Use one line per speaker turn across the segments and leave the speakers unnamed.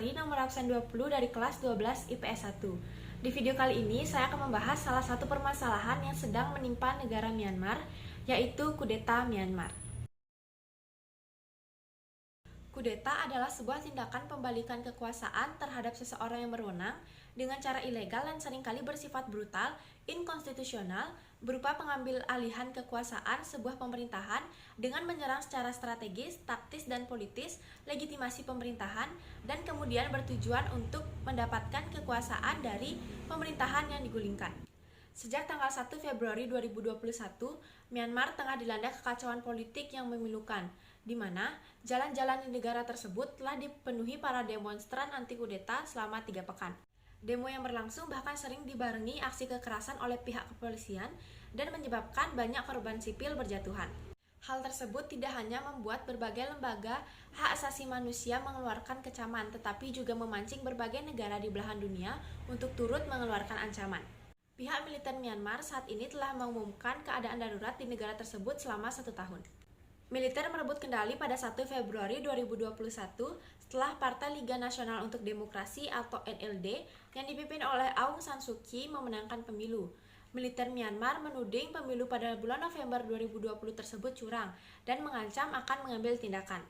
Ari, nomor absen 20 dari kelas 12 IPS 1. Di video kali ini, saya akan membahas salah satu permasalahan yang sedang menimpa negara Myanmar, yaitu kudeta Myanmar. Kudeta adalah sebuah tindakan pembalikan kekuasaan terhadap seseorang yang berwenang dengan cara ilegal dan seringkali bersifat brutal, inkonstitusional, berupa pengambil alihan kekuasaan sebuah pemerintahan dengan menyerang secara strategis, taktis, dan politis legitimasi pemerintahan dan kemudian bertujuan untuk mendapatkan kekuasaan dari pemerintahan yang digulingkan. Sejak tanggal 1 Februari 2021, Myanmar tengah dilanda kekacauan politik yang memilukan, di mana jalan-jalan di negara tersebut telah dipenuhi para demonstran anti kudeta selama 3 pekan. Demo yang berlangsung bahkan sering dibarengi aksi kekerasan oleh pihak kepolisian dan menyebabkan banyak korban sipil berjatuhan. Hal tersebut tidak hanya membuat berbagai lembaga hak asasi manusia mengeluarkan kecaman, tetapi juga memancing berbagai negara di belahan dunia untuk turut mengeluarkan ancaman. Pihak militer Myanmar saat ini telah mengumumkan keadaan darurat di negara tersebut selama 1 tahun. Militer merebut kendali pada 1 Februari 2021 setelah Partai Liga Nasional untuk Demokrasi atau NLD yang dipimpin oleh Aung San Suu Kyi memenangkan pemilu. Militer Myanmar menuding pemilu pada bulan November 2020 tersebut curang dan mengancam akan mengambil tindakan.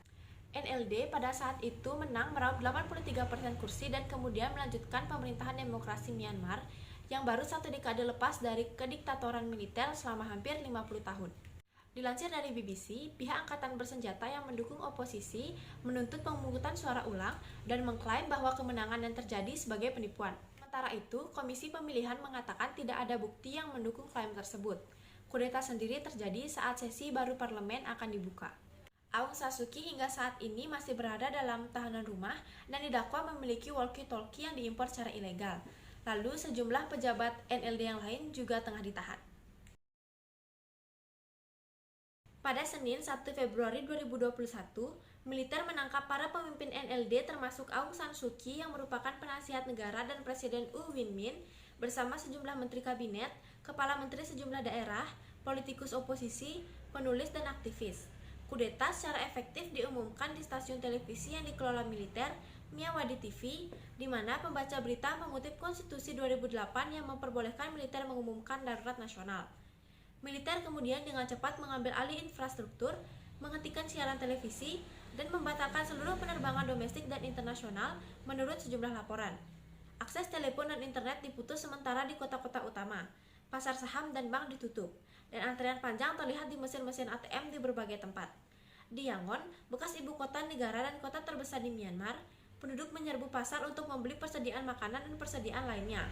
NLD pada saat itu menang meraup 83% kursi dan kemudian melanjutkan pemerintahan demokrasi Myanmar yang baru 1 dekade lepas dari kediktatoran militer selama hampir 50 tahun. Dilansir dari BBC, pihak angkatan bersenjata yang mendukung oposisi menuntut pemungutan suara ulang dan mengklaim bahwa kemenangan yang terjadi sebagai penipuan. Sementara itu, Komisi Pemilihan mengatakan tidak ada bukti yang mendukung klaim tersebut. Kudeta sendiri terjadi saat sesi baru parlemen akan dibuka. Aung San Suu Kyi hingga saat ini masih berada dalam tahanan rumah dan didakwa memiliki walkie-talkie yang diimpor secara ilegal. Lalu sejumlah pejabat NLD yang lain juga tengah ditahan. Pada Senin 1 Februari 2021, militer menangkap para pemimpin NLD termasuk Aung San Suu Kyi yang merupakan penasihat negara dan Presiden U Win Mint bersama sejumlah menteri kabinet, kepala menteri sejumlah daerah, politikus oposisi, penulis, dan aktivis. Kudeta secara efektif diumumkan di stasiun televisi yang dikelola militer, Myawaddy TV, di mana pembaca berita mengutip Konstitusi 2008 yang memperbolehkan militer mengumumkan darurat nasional. Militer kemudian dengan cepat mengambil alih infrastruktur, menghentikan siaran televisi, dan membatalkan seluruh penerbangan domestik dan internasional menurut sejumlah laporan. Akses telepon dan internet diputus sementara di kota-kota utama, pasar saham dan bank ditutup, dan antrean panjang terlihat di mesin-mesin ATM di berbagai tempat. Di Yangon, bekas ibu kota negara dan kota terbesar di Myanmar, penduduk menyerbu pasar untuk membeli persediaan makanan dan persediaan lainnya.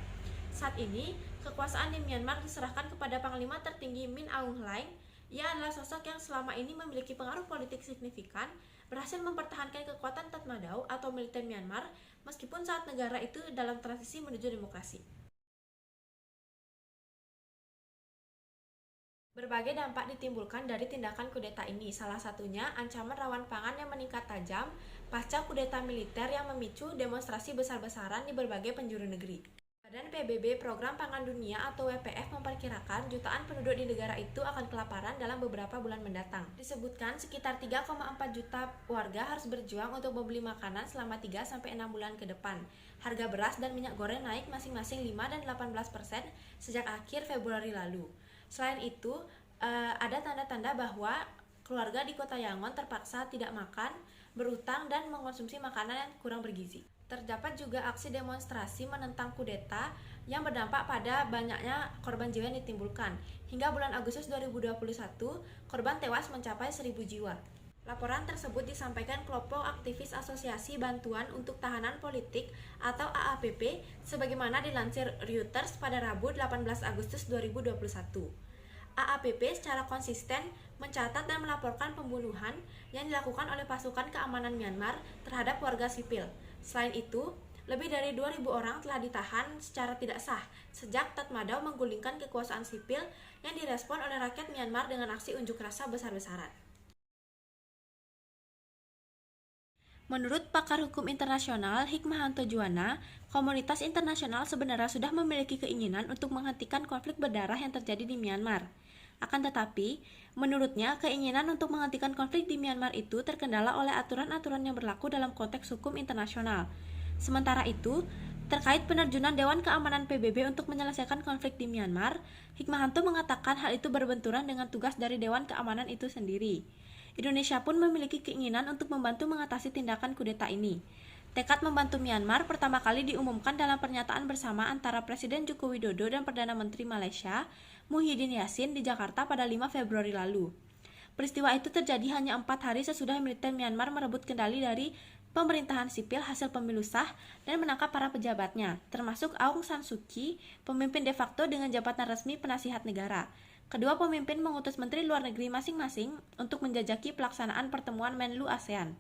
Saat ini, kekuasaan di Myanmar diserahkan kepada Panglima Tertinggi Min Aung Hlaing. Ia adalah sosok yang selama ini memiliki pengaruh politik signifikan, berhasil mempertahankan kekuatan Tatmadaw atau militer Myanmar, meskipun saat negara itu dalam transisi menuju demokrasi. Berbagai dampak ditimbulkan dari tindakan kudeta ini, salah satunya ancaman rawan pangan yang meningkat tajam pasca kudeta militer yang memicu demonstrasi besar-besaran di berbagai penjuru negeri. Badan PBB Program Pangan Dunia atau WPF memperkirakan jutaan penduduk di negara itu akan kelaparan dalam beberapa bulan mendatang. Disebutkan sekitar 3,4 juta warga harus berjuang untuk membeli makanan selama 3-6 bulan ke depan. Harga beras dan minyak goreng naik masing-masing 5 dan 18% sejak akhir Februari lalu. Selain itu, ada tanda-tanda bahwa keluarga di kota Yangon terpaksa tidak makan, berutang, dan mengkonsumsi makanan yang kurang bergizi. Terdapat juga aksi demonstrasi menentang kudeta yang berdampak pada banyaknya korban jiwa yang ditimbulkan. Hingga bulan Agustus 2021, korban tewas mencapai 1.000 jiwa. Laporan tersebut disampaikan kelompok aktivis Asosiasi Bantuan untuk Tahanan Politik atau AAPP sebagaimana dilansir Reuters pada Rabu 18 Agustus 2021. AAPP secara konsisten mencatat dan melaporkan pembunuhan yang dilakukan oleh pasukan keamanan Myanmar terhadap warga sipil. Selain itu, lebih dari 2.000 orang telah ditahan secara tidak sah sejak Tatmadaw menggulingkan kekuasaan sipil yang direspon oleh rakyat Myanmar dengan aksi unjuk rasa besar-besaran. Menurut pakar hukum internasional Hikmahanto Juwana, komunitas internasional sebenarnya sudah memiliki keinginan untuk menghentikan konflik berdarah yang terjadi di Myanmar. Akan tetapi, menurutnya keinginan untuk menghentikan konflik di Myanmar itu terkendala oleh aturan-aturan yang berlaku dalam konteks hukum internasional. Sementara itu, terkait penerjunan Dewan Keamanan PBB untuk menyelesaikan konflik di Myanmar, Hikmahanto mengatakan hal itu berbenturan dengan tugas dari Dewan Keamanan itu sendiri. Indonesia pun memiliki keinginan untuk membantu mengatasi tindakan kudeta ini. Tekad membantu Myanmar pertama kali diumumkan dalam pernyataan bersama antara Presiden Joko Widodo dan Perdana Menteri Malaysia, Muhyiddin Yassin di Jakarta pada 5 Februari lalu. Peristiwa itu terjadi hanya 4 hari sesudah militer Myanmar merebut kendali dari pemerintahan sipil hasil pemilu sah dan menangkap para pejabatnya, termasuk Aung San Suu Kyi, pemimpin de facto dengan jabatan resmi penasihat negara. Kedua pemimpin mengutus menteri luar negeri masing-masing untuk menjajaki pelaksanaan pertemuan Menlu ASEAN.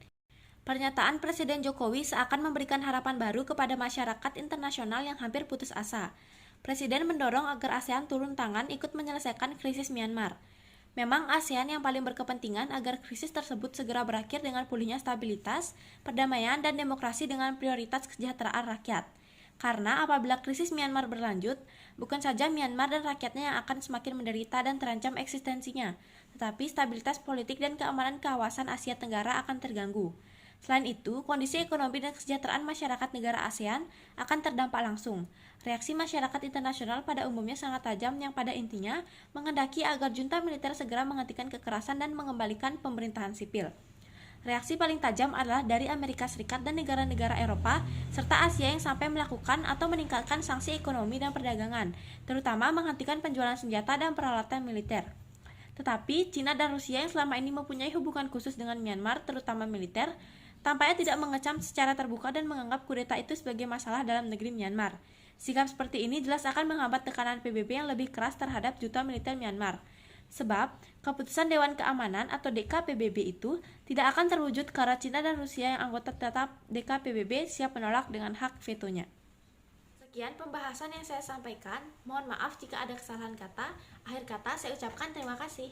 Pernyataan Presiden Jokowi seakan memberikan harapan baru kepada masyarakat internasional yang hampir putus asa. Presiden mendorong agar ASEAN turun tangan ikut menyelesaikan krisis Myanmar. Memang ASEAN yang paling berkepentingan agar krisis tersebut segera berakhir dengan pulihnya stabilitas, perdamaian, dan demokrasi dengan prioritas kesejahteraan rakyat. Karena apabila krisis Myanmar berlanjut, bukan saja Myanmar dan rakyatnya yang akan semakin menderita dan terancam eksistensinya, tetapi stabilitas politik dan keamanan kawasan Asia Tenggara akan terganggu. Selain itu, kondisi ekonomi dan kesejahteraan masyarakat negara ASEAN akan terdampak langsung. Reaksi masyarakat internasional pada umumnya sangat tajam yang pada intinya menghendaki agar junta militer segera menghentikan kekerasan dan mengembalikan pemerintahan sipil. Reaksi paling tajam adalah dari Amerika Serikat dan negara-negara Eropa, serta Asia yang sampai melakukan atau meningkatkan sanksi ekonomi dan perdagangan, terutama menghentikan penjualan senjata dan peralatan militer. Tetapi, China dan Rusia yang selama ini mempunyai hubungan khusus dengan Myanmar, terutama militer, tampaknya tidak mengecam secara terbuka dan menganggap kudeta itu sebagai masalah dalam negeri Myanmar. Sikap seperti ini jelas akan menghambat tekanan PBB yang lebih keras terhadap junta militer Myanmar. Sebab, keputusan Dewan Keamanan atau DKPBB itu tidak akan terwujud karena China dan Rusia yang anggota tetap DKPBB siap menolak dengan hak vetonya. Sekian pembahasan yang saya sampaikan. Mohon maaf jika ada kesalahan kata. Akhir kata saya ucapkan terima kasih.